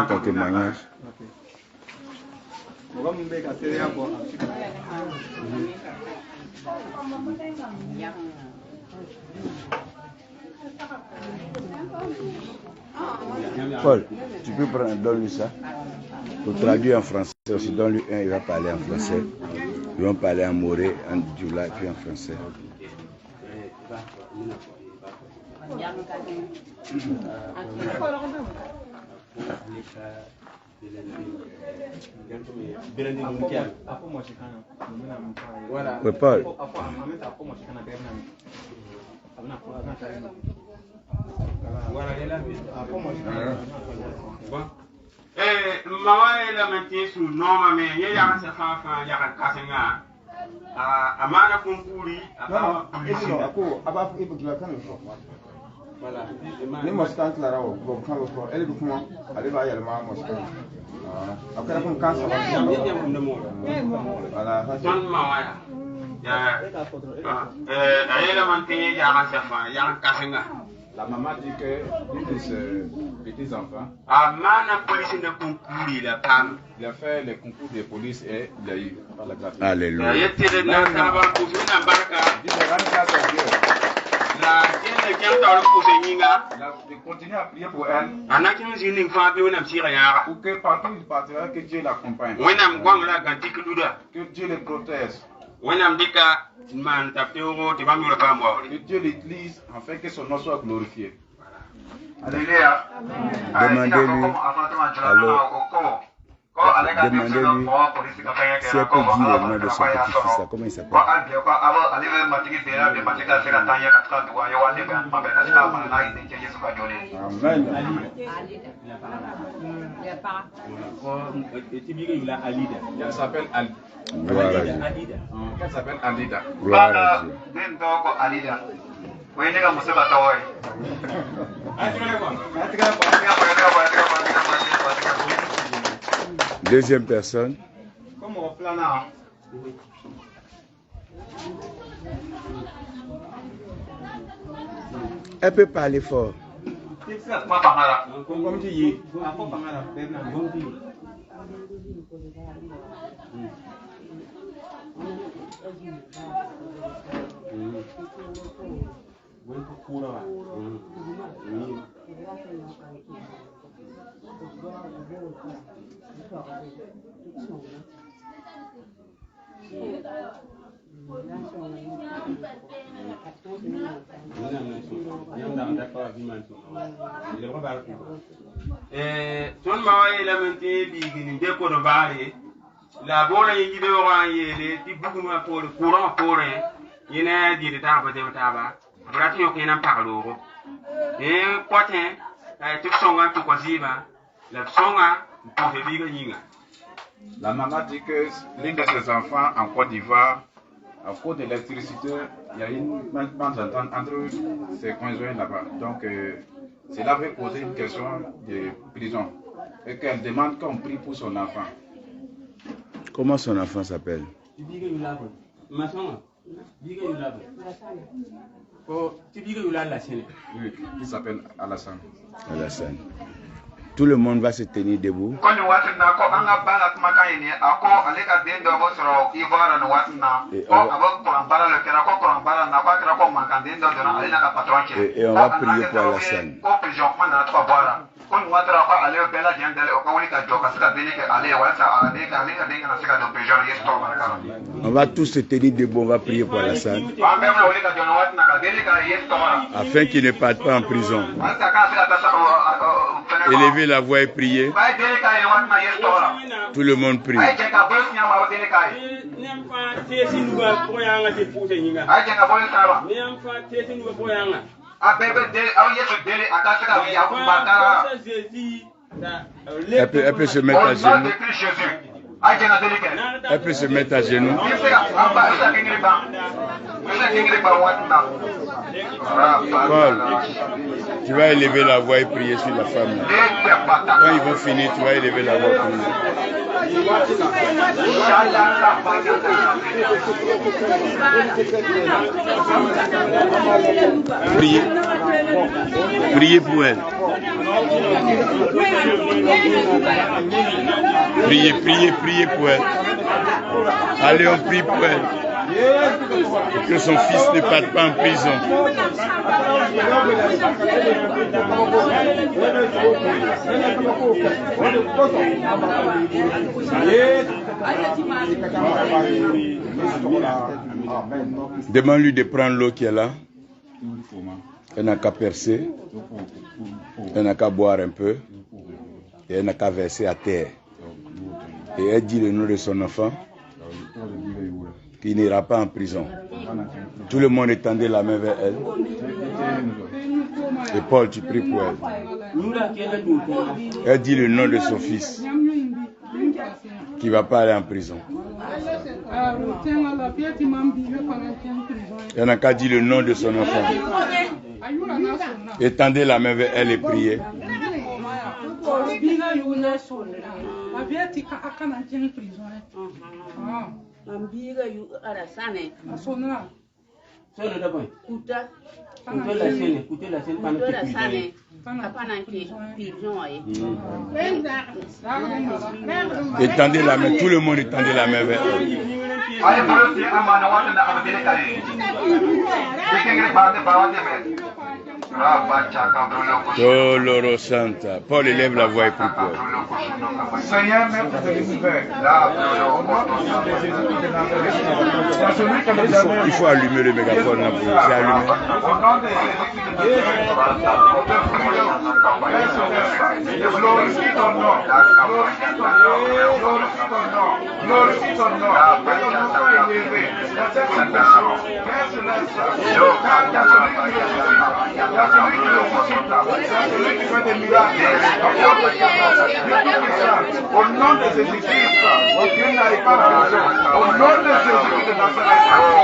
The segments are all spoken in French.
ton témoignage. Paul, tu peux prendre, donne-lui ça. Pour traduire en français aussi, donne-lui un, il va parler en français. Ils vont parler en moré, en djoula, puis en français. Oui, Paul. Mawa elementi su noma me ye ya se fa ya kasenga amana kumpuri apa ako aba ibu kila kan fo voilà ni mostan clara o bo kan fo ele du kuma ale ba yar ma mostan akara kun kan sa voilà ton mawa ya elementi ya se fa ya kasenga. La maman dit que l'une de ses petits-enfants il a fait les concours de police et il a eu par la grâce. Alléluia. Il continue à prier pour elle. Pour que partout il partira, que Dieu l'accompagne. Que Dieu le protège. Que Dieu l'utilise afin que son nom soit glorifié. Alléluia. Demandez-lui. Demandez-lui si elle peut dire le nom de son petit-fils. Comment il s'appelle? Elle s'appelle Alida. Gloire à Dieu. Elle s'appelle Alida. Gloire à Dieu. Deuxième personne. Elle peut parler fort. Ton mawa elementi bigini de ko do bari la bola yi be wa yele ti buguma pour courant pour yene di ta ba de ta ba brati yo kenan parlo potin tu songa tu kwaziba la songa pour te biga yinga. La maman dit que l'un de ses enfants en Côte d'Ivoire, à cause de l'électricité, il y a une malentente entre ses conjoints là-bas. Donc, cela veut poser une question de prison. Et qu'elle demande qu'on prie pour son enfant. Comment son enfant s'appelle? Oui, il s'appelle Alassane. Alassane. Tout le monde va se tenir debout. Et on va prier pour Alassane. On va tous se tenir debout, on va prier pour Alassane. Afin qu'il ne parte pas en prison. Élevez la voix et priez. Tout le monde prie. Elle peut se mettre à genoux. Elle peut se mettre à genoux. Paul, tu vas élever la voix et prier sur la femme. Quand ils vont finir, tu vas élever la voix et prier. Priez. Priez pour elle. Priez pour elle. Allez, on prie pour elle. Que son fils ne parte pas en prison. Demande-lui de prendre l'eau qui est là. Elle n'a qu'à percer. Elle n'a qu'à boire un peu. Et elle n'a qu'à verser à terre. Et elle dit le nom de son enfant, qui n'ira pas en prison. Tout le monde étendait la main vers elle. Et Paul, tu pries pour elle. Elle dit le nom de son fils, qui ne va pas aller en prison. Elle n'a qu'à dire le nom de son enfant. Étendez la main vers elle et priez. Étendez la main, tout le monde étendez la main vers elle. Oh Loro Santa. Paul élève la voix et prie pour elle. Seigneur, maître de l'univers, il faut allumer le mégaphone là pour c'est allumé. Glorifie ton nom, glorifie ton nom, glorifie ton nom, que ton nom soit élevé dans cette situation. Père céleste, car il y a celui qui ressuscite, il y a celui qui ressuscite, il y a celui qui fait des miracles. Au nom de Jésus-Christ, aucun n'arrive pas à la prison. Au nom de Jésus de Nazareth,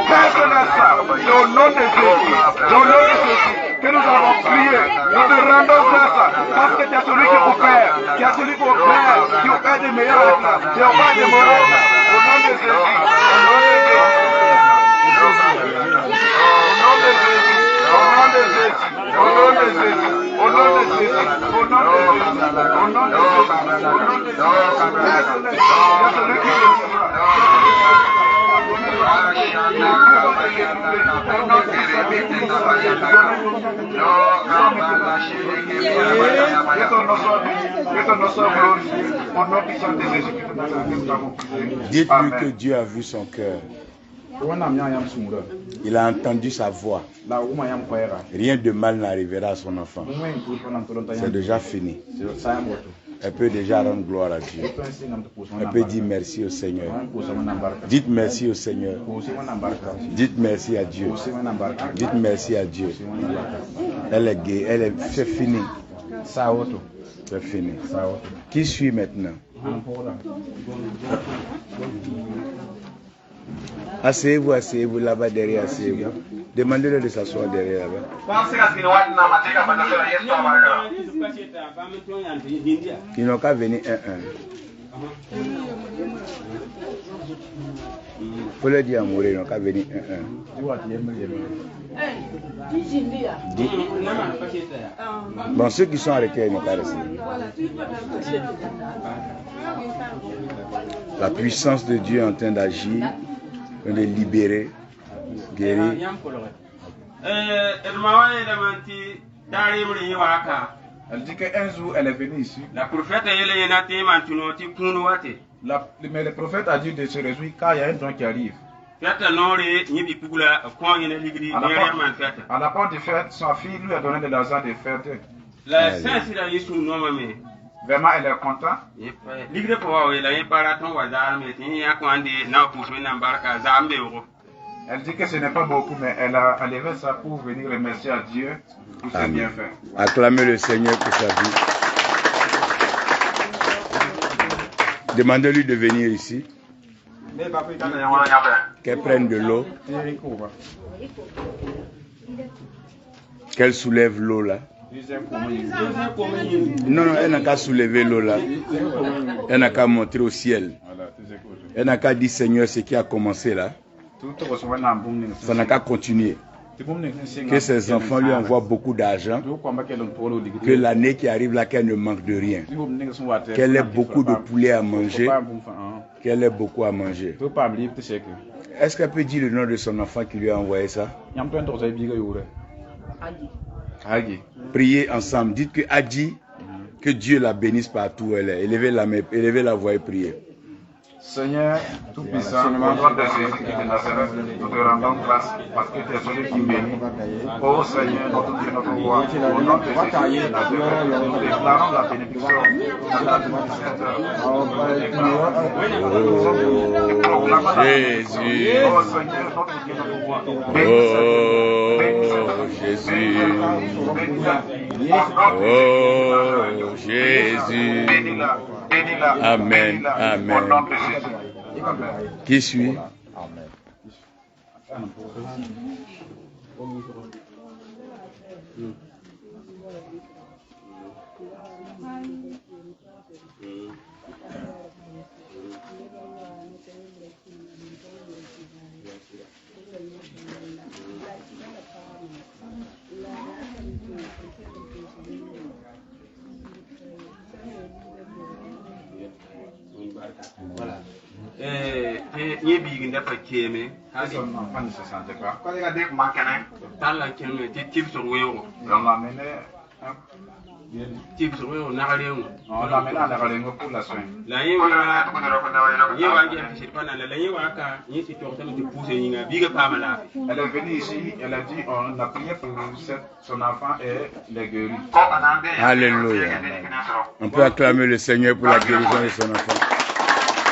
Père céleste, c'est au nom de Jésus, au nom de Jésus que nous avons prié. Nous te rendons grâce parce que tu as celui qui opère, tu as celui qui opère, qui opère des miracles, qui opère des miracles. Au nom de Jésus, au nom de Jésus, au nom de Jésus, au nom de Jésus, au nom de Jésus, au nom de Jésus, au nom de Jésus, celui qui dites-lui que Dieu a vu son cœur. Il a entendu sa voix. Rien de mal n'arrivera à son enfant. C'est déjà fini. Elle peut déjà rendre gloire à Dieu. Elle peut dire merci au Seigneur. Dites merci au Seigneur. Dites merci à Dieu. Dites merci à Dieu. Elle est gaie. C'est fini. C'est fini. Qui suit maintenant? Asseyez-vous là-bas derrière, asseyez-vous. Demandez-le de s'asseoir derrière là-bas. Ils n'ont qu'à venir un. Il faut leur dire à mourir, ils n'ont qu'à venir un. Bon, ceux qui sont arrêtés, ils n'ont qu'à rester. La puissance de Dieu est en train d'agir, de libérer, guérir. Elle dit qu'un jour elle est venue ici. Mais le prophète a dit de se réjouir car il y a un don qui arrive. À la part de fête, sa fille lui a donné de l'argent de fête. Vraiment, elle est contente. Elle dit que ce n'est pas beaucoup, mais elle a enlevé ça pour venir remercier à Dieu pour ses bienfaits. Acclamez le Seigneur pour sa vie. Demandez-lui de venir ici. Qu'elle prenne de l'eau. Qu'elle soulève l'eau là. Non, elle n'a qu'à soulever l'eau là. Elle n'a qu'à monter au ciel. Elle n'a qu'à dire Seigneur, ce qui a commencé là. Ça n'a qu'à continuer. que ses enfants lui envoient beaucoup d'argent, que l'année qui arrive là, qu'elle ne manque de rien, qu'elle ait beaucoup de poulet à manger, qu'elle ait beaucoup à manger. Est-ce qu'elle peut dire le nom de son enfant qui lui a envoyé ça? Priez ensemble. Dites que Adji, que Dieu la bénisse partout où elle est. Élevez la main, élevez la voix et priez. Seigneur Tout-Puissant, au nom de Jésus qui est de Nazareth, nous te rendons grâce parce que tu es celui qui bénit. Ô Seigneur, notre Dieu, notre roi, au nom de Jésus qui est de Nazareth, nous déclarons la bénédiction de la Jésus. Oh Seigneur, notre Dieu, notre roi, Oh Jésus. Amen. Amen. Qui suit? Voilà. Et bigin dafa kéeme. Son enfant ne se sentait pas. Quand il a dit que manquait, parle qui me type sur wéo. On l'a mené. Type sur wéo, n'arrêtez. On l'a mené à la pour la soin. La yewa c'est pas la yewa ka ni si tu te pousser ni biga pas mal. Elle est venue ici, elle a dit on a prié pour son enfant et les guéri. Alléluia. On peut acclamer le Seigneur pour la guérison de son enfant.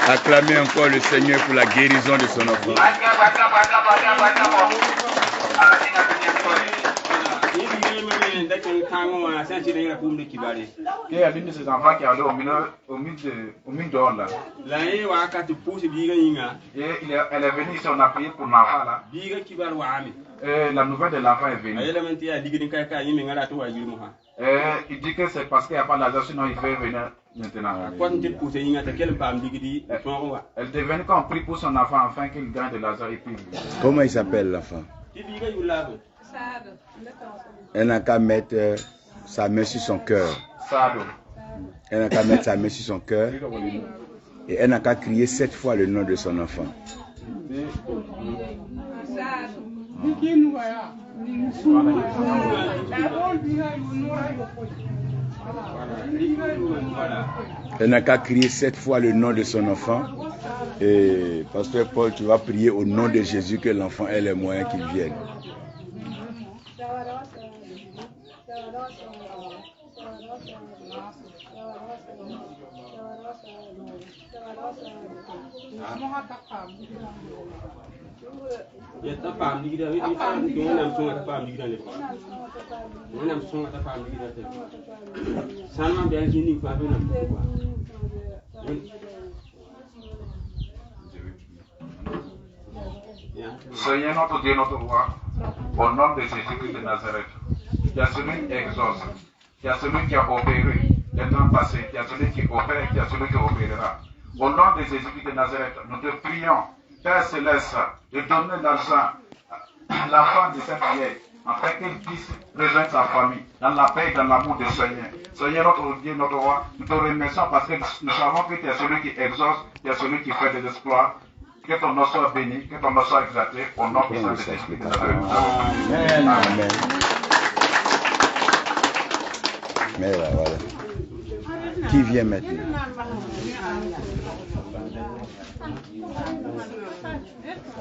Acclamez encore le Seigneur pour la guérison de son enfant. Il y a l'une de ses enfants qui est allé au mine d'or là. Et elle est venue ici, on a prié pour l'enfant là. Et la nouvelle de l'enfant est venue. Il dit que c'est parce qu'il n'y a pas d'argent, sinon il fait venir maintenant. Elle devait qu'on prie pour son enfant afin qu'il gagne de l'argent et puis. Comment il s'appelle l'enfant? Elle n'a qu'à mettre sa main sur son cœur. Elle n'a qu'à mettre sa main sur son cœur. Et elle n'a qu'à crier 7 fois le nom de son enfant. Elle n'a qu'à crier 7 fois le nom de son enfant. Et Pasteur Paul, tu vas prier au nom de Jésus que l'enfant ait les moyens qu'il vienne. Seigneur notre Dieu, notre roi, au nom de Jésus-Christ de Nazareth, il y a celui qui exauce, il y a celui qui a opéré les temps passés, il y a celui qui opère et il y a celui qui opérera. Au nom de Jésus-Christ de Nazareth, nous te prions, Père Céleste, de donner l'argent à l'enfant de cette vieille, afin qu'il puisse rejoindre sa famille dans la paix et dans l'amour du Seigneur. Seigneur notre Dieu, notre roi, nous te remercions parce que nous savons que tu es celui qui exauce, tu es celui qui fait des exploits. Que ton nom soit béni, que ton nom soit exalté, au nom puissant de Jésus-Christ de Nazareth. Amen. Amen. Mais voilà. Qui vient maintenant?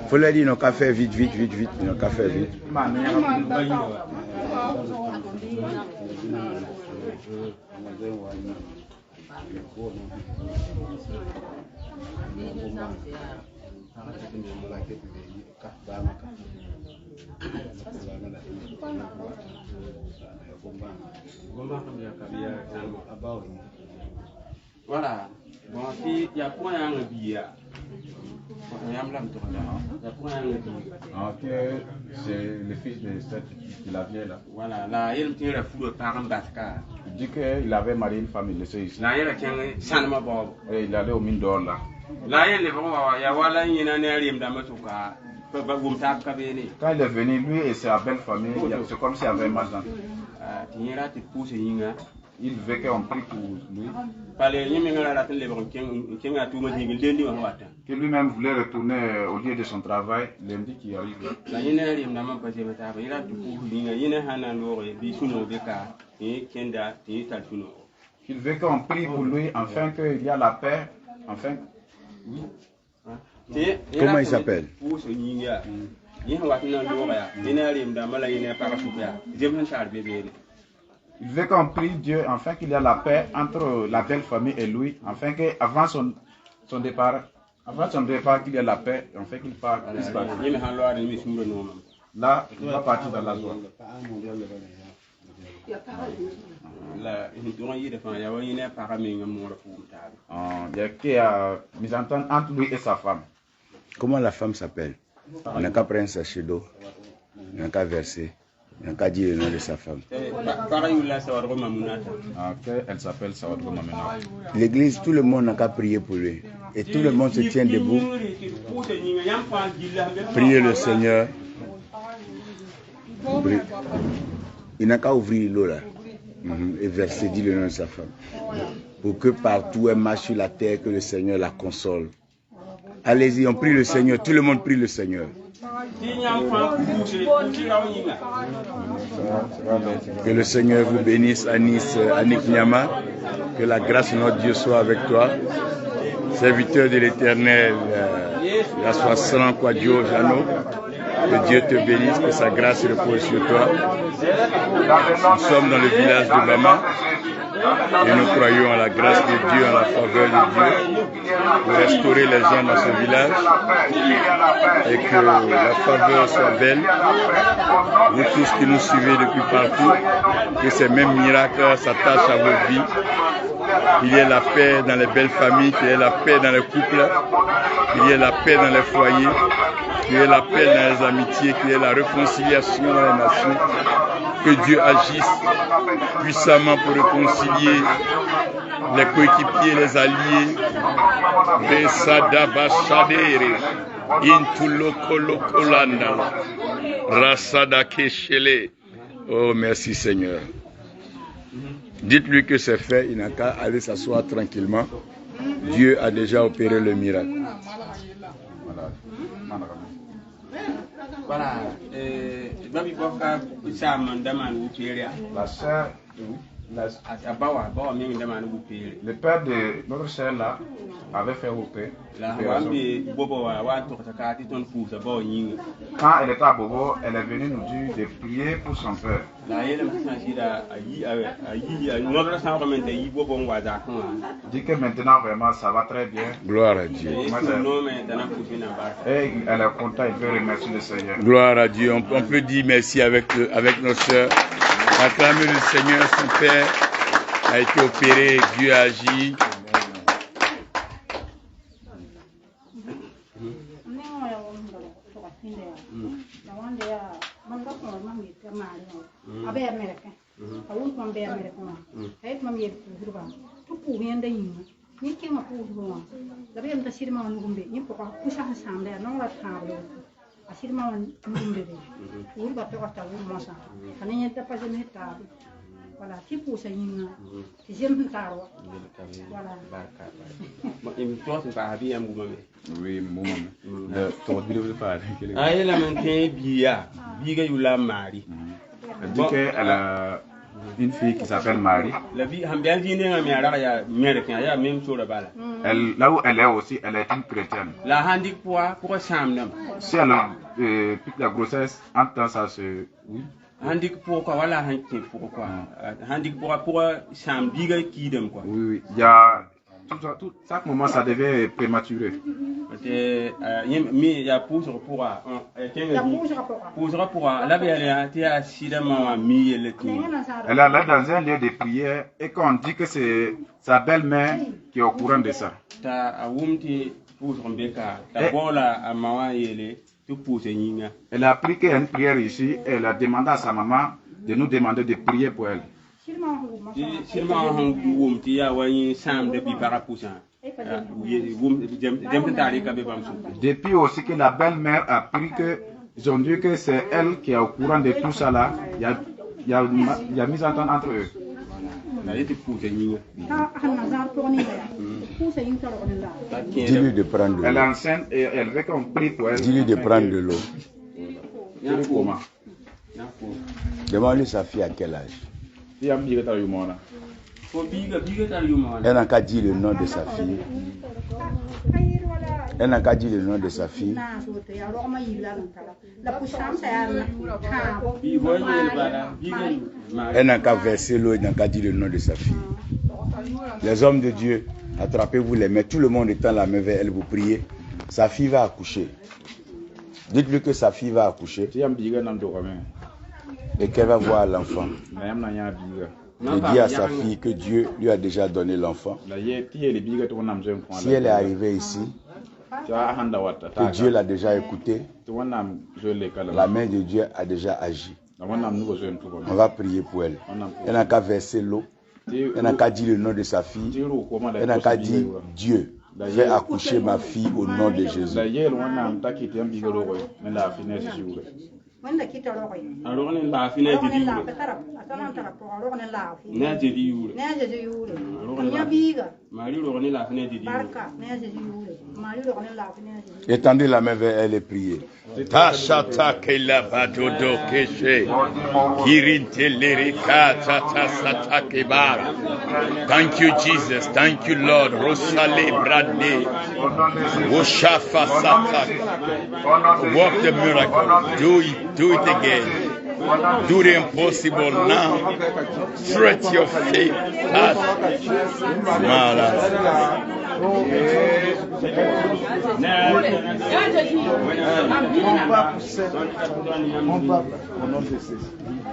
Faut leur dire, ils n'ont qu'à faire vite, ils n'ont qu'à faire vite. Voilà. Bon, il y a point à un billet. C'est le fils de la vieille là. Voilà, là, il tient la foule par un bascar. Il dit qu'il avait marié une femme, il laissait ici. Là, il tient Sanma Bob. Et il allait au mine d'or là. Là, il est bon, il y a voilà, il y a un aérien dans ma souka. Quand il est venu, lui et sa belle famille, c'est comme s'il y avait un match dans. Il veut qu'on prie pour lui. Que lui-même voulait retourner au lieu de son travail lundi qui arrive. Il veut qu'on prie pour lui afin qu'il y a la paix. Enfin. Comment il s'appelle? Il veut qu'on prie Dieu afin qu'il y ait la paix entre la belle famille et lui, afin qu'avant son départ, qu'il y ait la paix, afin qu'il parte. Là, il va partir dans la joie. Il y a qui a mis en entente entre lui et sa femme. Comment la femme s'appelle? On n'a qu'à prendre un sachet d'eau, on n'a qu'à verser, on n'a qu'à dire le nom de sa femme. Elle s'appelle Sawadro Mamena. L'église, tout le monde n'a qu'à prier pour lui. Et tout le monde se tient debout. Priez le Seigneur. Il n'a qu'à ouvrir l'eau là. Et verser, dit le nom de sa femme. Pour que partout elle marche sur la terre, que le Seigneur la console. Allez-y, on prie le Seigneur. Tout le monde prie le Seigneur. Que le Seigneur vous bénisse, Anis, Annick Nyama. Que la grâce de notre Dieu soit avec toi. Serviteur de l'Éternel, la Soissran Kwadjo Jano. Que Dieu te bénisse, que sa grâce repose sur toi. Nous sommes dans le village de Bama et nous croyons à la grâce de Dieu, à la faveur de Dieu pour restaurer les gens dans ce village et que la faveur soit belle. Vous tous qui nous suivez depuis partout, que ces mêmes miracles s'attachent à vos vies, qu'il y ait la paix dans les belles familles, qu'il y ait la paix dans les couples, qu'il y ait la paix dans les foyers, qu'il y ait la paix dans les amitiés, qu'il y ait la réconciliation dans les nations, que Dieu agisse puissamment pour réconcilier les coéquipiers, les alliés. Oh, merci Seigneur. Dites-lui que c'est fait, il n'a qu'à aller s'asseoir tranquillement. Dieu a déjà opéré le miracle. Voilà. La sœur, le père de notre sœur là avait fait opérer. Quand elle était à Bobo, elle est venue nous dire de prier pour son père. Dit que maintenant vraiment ça va très bien. Gloire à Dieu. Et elle est contente, elle veut remercier le Seigneur. Gloire à Dieu. On peut dire merci avec notre soeur. Acclamer le Seigneur, son père a été opéré, Dieu a agi. Voilà, qui pousse une j'aime caro. Voilà. Oui, maman. Ah, elle a maintenu Bia, Biga Yula Marie. Elle dit qu'elle a une fille qui s'appelle Marie. La vie a bien dit à Américain, il y a même sur la balle. Là où elle est aussi, elle est une chrétienne. La handic pour Sam. Si elle a la grossesse, en temps ça se. Oui. Handik pourquoi voilà handik pourquoi handik pour Sam Biga qui donne quoi. Oui, il y a tout chaque moment ça devait prématuré. Mais il y a pour la belle elle a sidama mi elle est là dans un lieu de prière et qu'on dit que c'est sa belle-mère qui est au courant de ça. Ta awumti pour Rebecca ta bola à maman yele. Elle a appris qu'il y a une prière ici et elle a demandé à sa maman de nous demander de prier pour elle. Depuis aussi que la belle-mère a pris que, ils ont dit que c'est elle qui est au courant de tout ça là, il y a mise en entente entre eux. Dis-lui de prendre de Elle est l'eau. enceinte et elle veut qu'on prie pour elle. Dis-lui de prendre de l'eau. Demande-lui sa fille à quel âge. Elle n'a qu'à dire le nom de sa fille. Elle n'a qu'à dire le nom de sa fille. Elle n'a qu'à verser l'eau, elle n'a qu'à dire le nom de sa fille. Les hommes de Dieu, attrapez-vous les mains. Tout le monde étend la main vers elle, vous priez. Sa fille va accoucher. Dites-lui que sa fille va accoucher et qu'elle va voir l'enfant. Et dit à sa fille que Dieu lui a déjà donné l'enfant. Si elle est arrivée ici, que Dieu l'a déjà écouté, la main de Dieu a déjà agi. On va prier pour elle. Elle n'a qu'à verser l'eau. Elle n'a qu'à dire le nom de sa fille. Elle n'a qu'à dire Dieu. Fais accoucher ma fille au nom de Jésus. Étendez la main vers elle et priez. Tashata kela badodo keshe kirinte lerika tata sata kebara. Thank you, Jesus. Thank you, Lord. Rosale bradne Woshafa sata. Work the miracle. Do it again. Do the impossible now. Stretch your faith.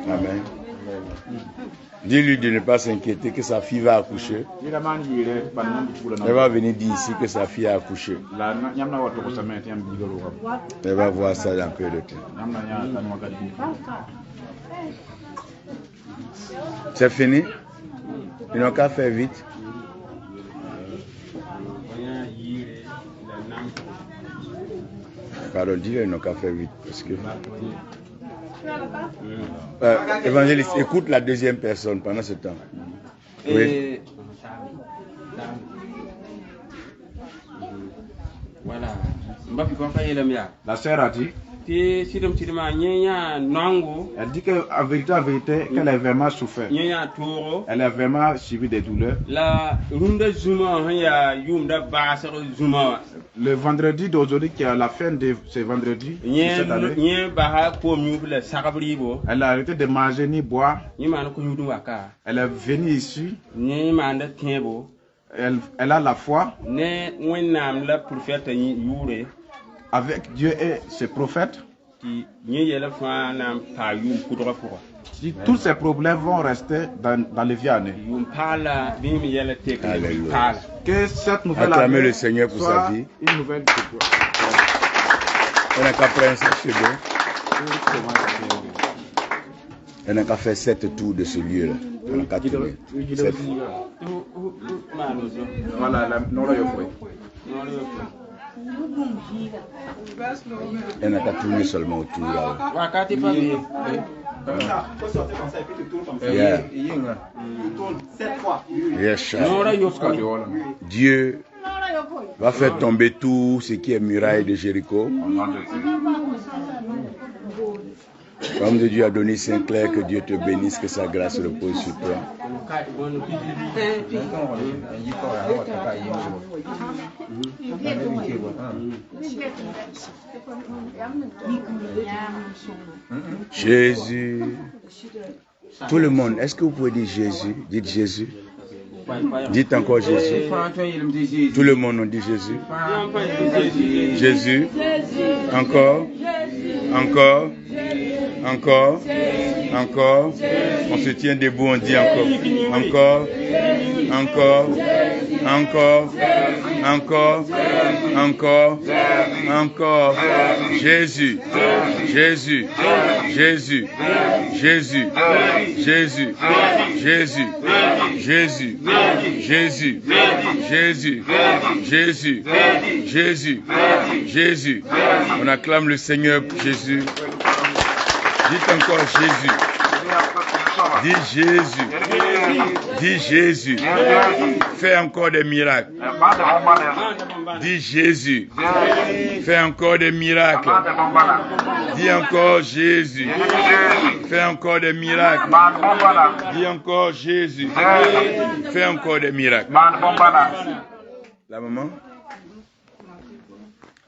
Amen. Dis-lui de ne pas s'inquiéter que sa fille va accoucher. Elle va venir dire ici que sa fille a accouché. Elle va voir ça dans peu de temps. C'est fini? Ils n'ont qu'à faire vite. Pardon, dis-le, ils n'ont qu'à faire vite. Parce que... évangéliste, écoute la deuxième personne pendant ce temps. Oui. Voilà. La sœur a dit. Elle dit qu'en vérité, qu'elle a vraiment souffert. Elle a vraiment subi des douleurs. Le vendredi d'aujourd'hui, qui est à la fin de ce vendredi, cette année, elle a arrêté de manger ni boire. Elle est venue ici. Elle a la foi. Avec Dieu et ses prophètes. Si tous ces problèmes vont rester dans les vies années. Alléluia. Que cette nouvelle acclamez année le Seigneur pour sa vie. Une nouvelle Elle n'a qu'à prendre sa cheveux. Elle n'a qu'à faire 7 tours de ce lieu-là. Elle n'a qu'à tourner. 7. Voilà, non, là, Elle n'a qu'à tourner seulement autour là. Yeah. Yes, Dieu va faire tomber tout ce qui est muraille de Jéricho. Comme Dieu a donné Saint-Clair, que Dieu te bénisse, que sa grâce repose sur toi. Jésus. Tout le monde, est-ce que vous pouvez dire Jésus? Dites Jésus. Dites encore Jésus. Tout le monde, on dit Jésus. Jésus. Encore. Encore. Encore. Encore. On se tient debout, on dit encore. Encore. Encore. encore, encore, encore, encore. Jésus, Jésus, Jésus, Jésus, Jésus, Jésus, Jésus, Jésus, Jésus, Jésus, Jésus, Jésus. On acclame le Seigneur Jésus. Dites encore Jésus. Dis Jésus. Dis Jésus. Fais encore des miracles. Dis Jésus. Fais encore des miracles. Dis encore Jésus. Fais encore des miracles. Dis encore Jésus. Fais encore des miracles. La maman,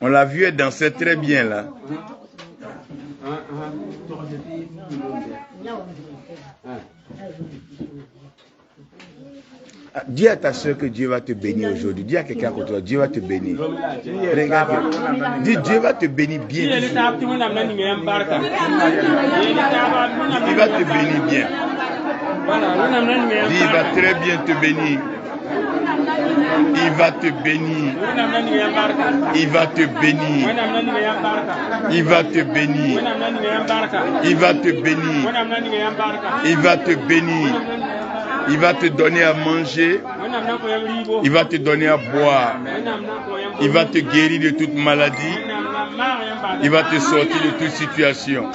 on l'a vu, elle dansait très bien là. Dis à ta soeur que Dieu va te bénir aujourd'hui. Dis à quelqu'un contre toi, Dieu va te bénir. Regarde, dis Dieu va te bénir bien. Il va te bénir bien. Dis, il va très bien te bénir. Il va te bénir. Il va te bénir. Il va te bénir. Il va te bénir. Il va te bénir. Il va te donner à manger. Il va te donner à boire. Il va te guérir de toute maladie. Il va te sortir de toute situation.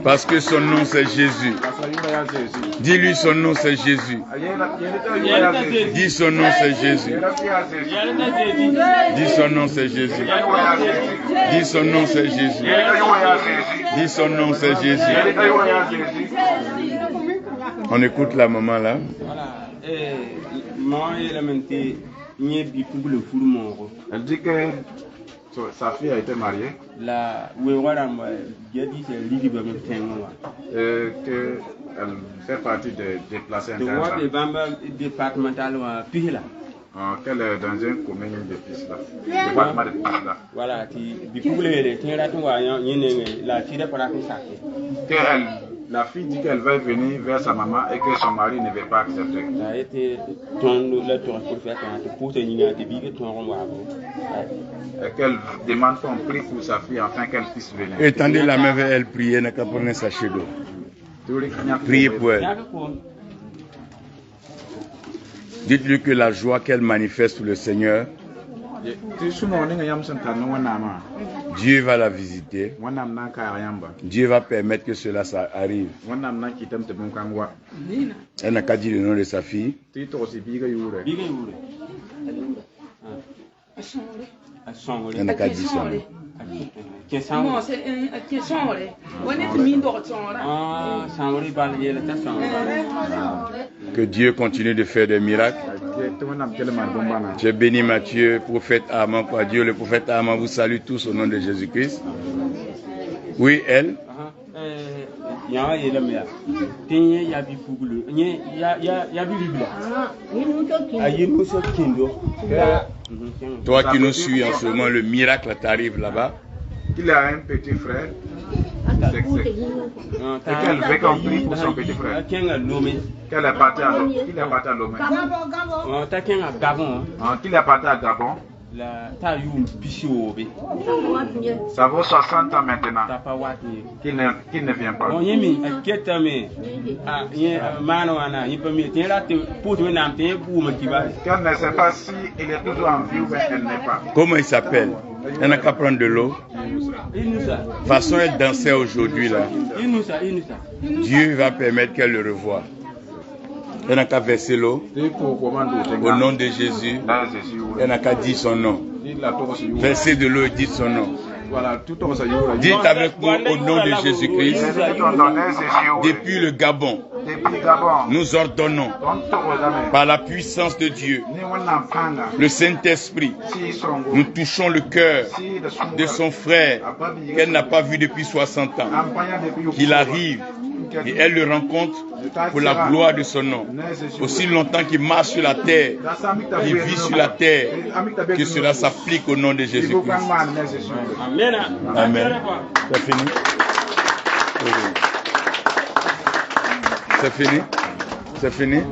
Parce que son nom c'est Jésus. Dis-lui son nom c'est Jésus. Dis son nom c'est Jésus. Dis son nom c'est Jésus. Dis son nom c'est Jésus. Dis son nom c'est Jésus. On écoute la maman là. Elle dit que sa fille a été mariée. Qu'elle fait partie des déplacés internationaux. Qu'elle est dans une commune de Pisla. Département de Pisla. Voilà, la fille dit qu'elle va venir vers sa maman et que son mari ne veut pas accepter. Et qu'elle demande qu'on prie pour sa fille afin qu'elle puisse venir. Étendez la main vers elle, priez, n'a qu'à prendre un sachet d'eau. Priez pour elle. Dites-lui que la joie qu'elle manifeste pour le Seigneur, Dieu va la visiter. Dieu va permettre que cela arrive. Elle n'a qu'à dire le nom de sa fille. Elle n'a qu'à dire son nom. Que Dieu continue de faire des miracles. Tu es béni Matthieu, prophète Armand, quoi Dieu, le prophète Armand vous salue tous au nom de Jésus-Christ. Oui, elle. Toi qui nous suis en ce moment, le miracle t'arrive là-bas. Il a un petit frère. Et qu'elle veut qu'on prie pour son petit frère. Qu'elle est partie à Lomé. Qu'il est parti à Lomé. Qu'il est parti à Gabon. Ça vaut 60 ans maintenant qu'il ne vient pas. Qu'elle ne sait pas si il est toujours en vie ou elle n'est pas. Comment il s'appelle? Elle n'a qu'à prendre de l'eau. De toute façon, elle dansait aujourd'hui là. Dieu va permettre qu'elle le revoie. Elle n'a qu'à verser l'eau. Au nom de Jésus. Elle n'a qu'à dire son nom. Versez de l'eau et dites son nom. Dites avec nous au nom de Jésus-Christ. Depuis le Gabon, nous ordonnons par la puissance de Dieu, le Saint-Esprit, nous touchons le cœur de son frère qu'elle n'a pas vu depuis 60 ans, qu'il arrive et elle le rencontre pour la gloire de son nom. Aussi longtemps qu'il marche sur la terre, qu'il vit sur la terre, que cela s'applique au nom de Jésus-Christ. Amen. C'est fini? C'est fini? C'est fini?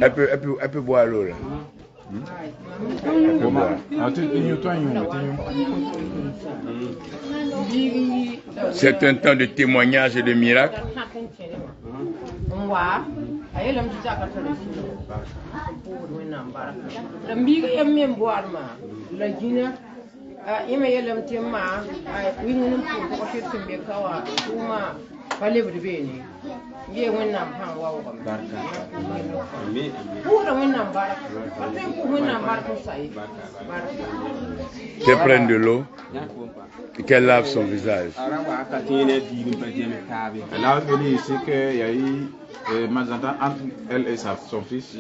Elle peut boire l'eau là. Elle peut boire. C'est un temps de témoignage et de miracle. Qu'elle prenne de l'eau et qu'elle lave son visage. Elle a venu ici qu'il y a eu malentendu entre elle et son fils.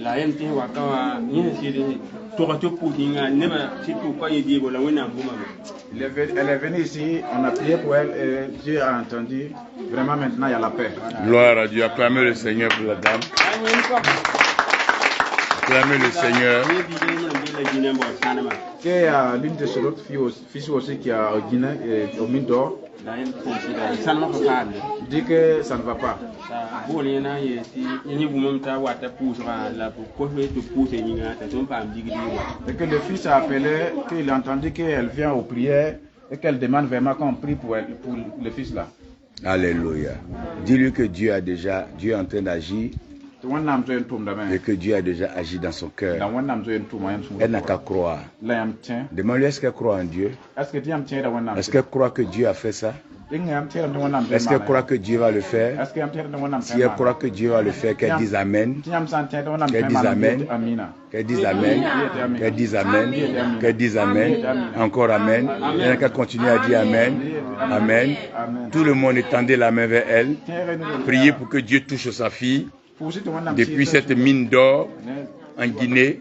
Elle est venue ici, on a prié pour elle et Dieu a entendu. Vraiment maintenant il y a la paix. Gloire à Dieu. Acclamez le Seigneur pour la dame. Acclamez le Seigneur. Il y a l'une de ses autres fils aussi qui est au Guinée, au mine d'or. Dit que ça ne va pas. Et que le fils a appelé, qu'il a entendu qu'elle vient aux prières et qu'elle demande vraiment qu'on prie pour elle, pour le fils là. Alléluia. Dis-lui que Dieu est en train d'agir et que Dieu a déjà agi dans son cœur. Elle n'a qu'à croire. Demande-lui, est-ce qu'elle croit en Dieu? Est-ce qu'elle croit que Dieu a fait ça? Est-ce qu'elle croit que Dieu va le faire? Si elle croit que Dieu va le faire, qu'elle dise Amen. Qu'elle dise Amen. Qu'elle dise Amen. Qu'elle dise Amen. Qu'elle dise Amen. Encore Amen. Il n'y a qu'à continuer à dire Amen. Amen. Tout le monde étendait la main vers elle. Priez pour que Dieu touche sa fille. Depuis cette mine d'or en Guinée,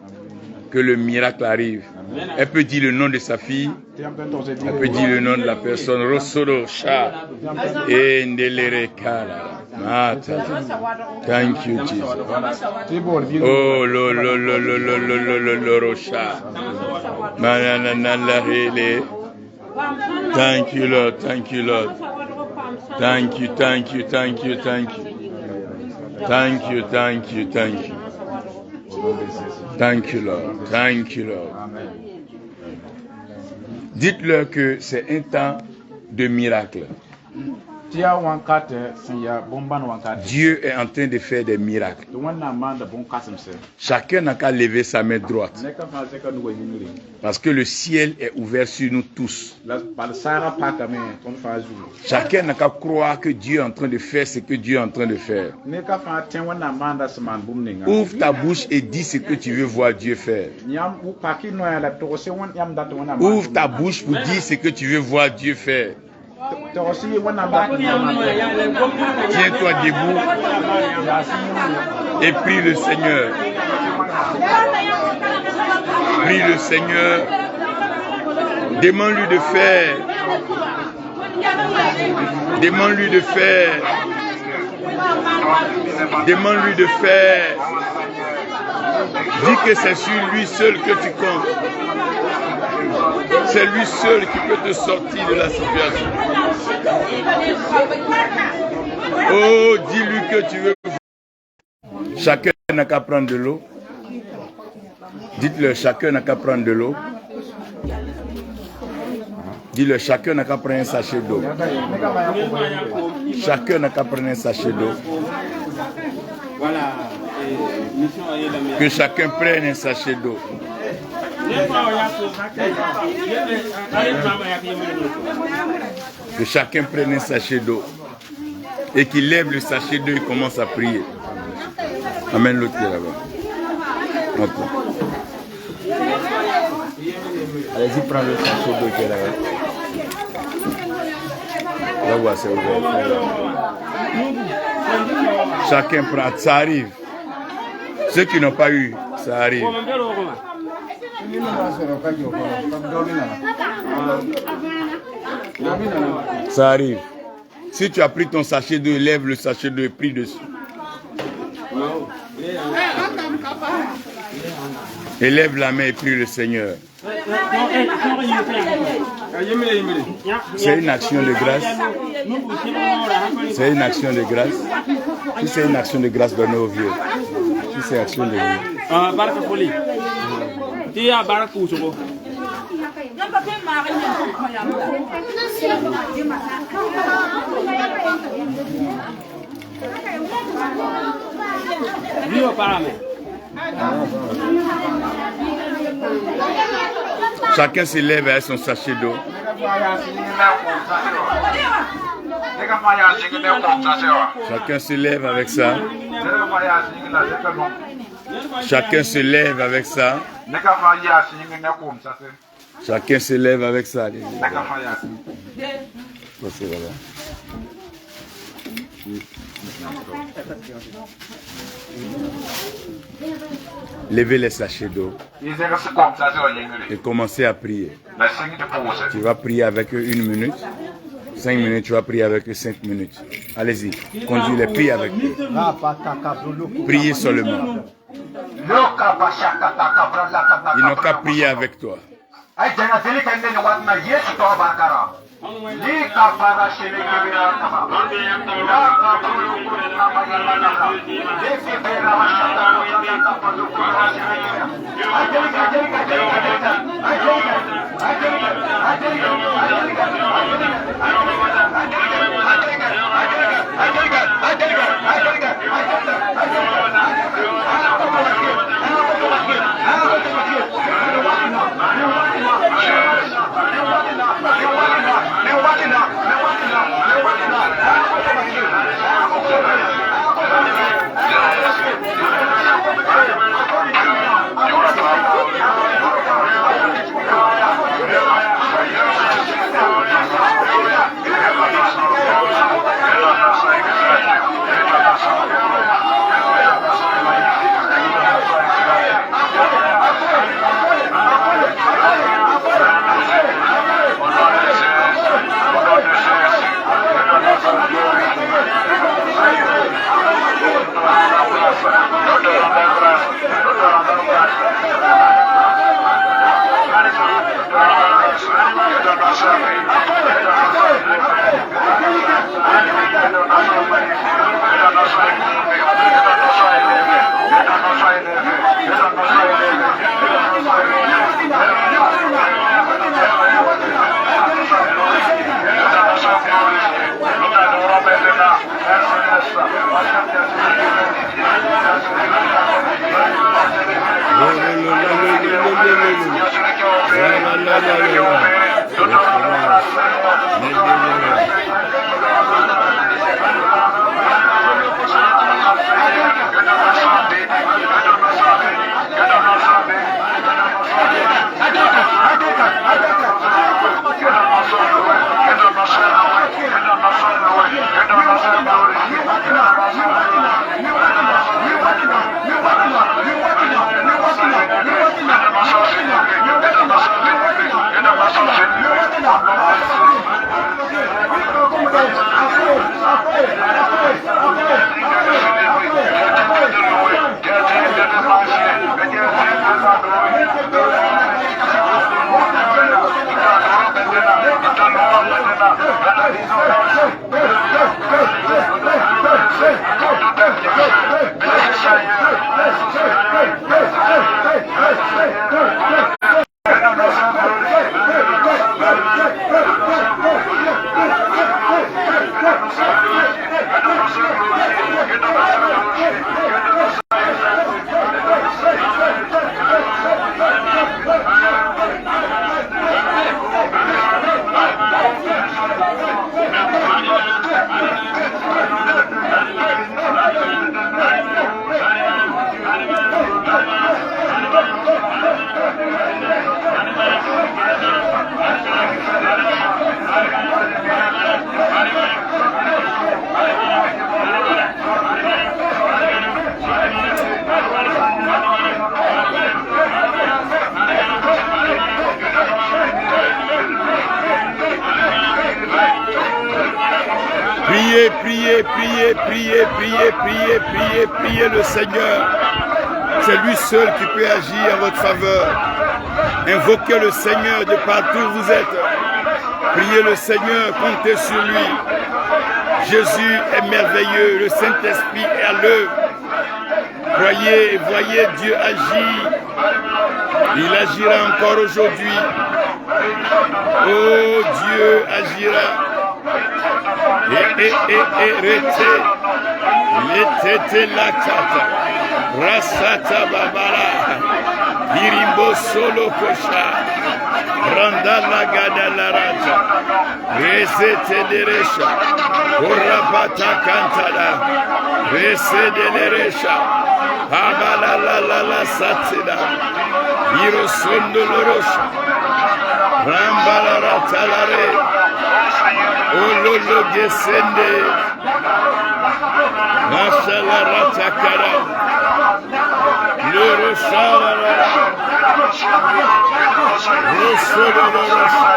que le miracle arrive. Elle peut dire le nom de sa fille, elle peut dire le nom de la personne. Rosoro Sha Ndelere Kala Mata. Thank you, Jesus. Oh, lo Rosha. Thank you, Lord. Thank you, Lord. Thank you, thank you, thank you, thank you. Thank you, thank you, thank you. Thank you, Lord. Thank you, Lord. Dites-leur que c'est un temps de miracle. Dieu est en train de faire des miracles. Chacun n'a qu'à lever sa main droite. Parce que le ciel est ouvert sur nous tous. Chacun n'a qu'à croire que Dieu est en train de faire ce que Dieu est en train de faire. Ouvre ta bouche et dis ce que tu veux voir Dieu faire. Ouvre ta bouche pour dire ce que tu veux voir Dieu faire. Tiens-toi debout et prie le Seigneur. Prie le Seigneur. Demande-lui de faire. Demande-lui de faire. Demande-lui de faire. Dis que c'est sur lui seul que tu comptes. C'est lui seul qui peut te sortir de la situation. Oh, dis-lui que tu veux. Chacun n'a qu'à prendre de l'eau. Dites-le, chacun n'a qu'à prendre de l'eau. Dis-le, chacun n'a qu'à prendre un sachet d'eau. Chacun n'a qu'à prendre un sachet d'eau. Que chacun prenne un sachet d'eau. Que chacun prenne un sachet d'eau et qu'il lève le sachet d'eau et commence à prier. Amène l'autre qui est là-bas. Allez-y, prends le sachet d'eau qui est là-bas. Là-bas, c'est ouvert. Chacun prend. Ça arrive. Ceux qui n'ont pas eu, ça arrive. Ça arrive. Si tu as pris ton sachet d'eau, lève le sachet d'eau et prie dessus. Élève la main et prie le Seigneur. C'est une action de grâce. C'est une action de grâce. Si c'est une action de grâce, donnez au vieux. c'est action de vie. Ah, baraka foli. Tia baraka usoko. Viva parame. Chacun se lève avec son sachet d'eau. Chacun se lève avec ça. Chacun se lève avec ça. Chacun se lève avec ça. Levez les sachets d'eau et commencez à prier. Tu vas prier avec eux 1 minute, 5 minutes, tu vas prier avec eux 5 minutes. Allez-y, conduis-les, priez avec eux. Priez seulement. Ils n'ont qu'à prier avec toi. Priez le Seigneur. C'est lui seul qui peut agir en votre faveur. Invoquez le Seigneur de partout où vous êtes. Priez le Seigneur, comptez sur lui. Jésus est merveilleux, le Saint-Esprit est à l'œuvre. Croyez et voyez Dieu agir. Il agira encore aujourd'hui. Oh, Dieu agira. L'été la tata. Rasata babara. Irimbo solo kosha. Randa la gada la rata. Resete deresha. Korapata kantada. Resete deresha. Abala la la la satida. Irosondo lorosha. Rambala ratalare. Ololo gesende. Nasala ratakara. Loroshala. Rosodo lorosha.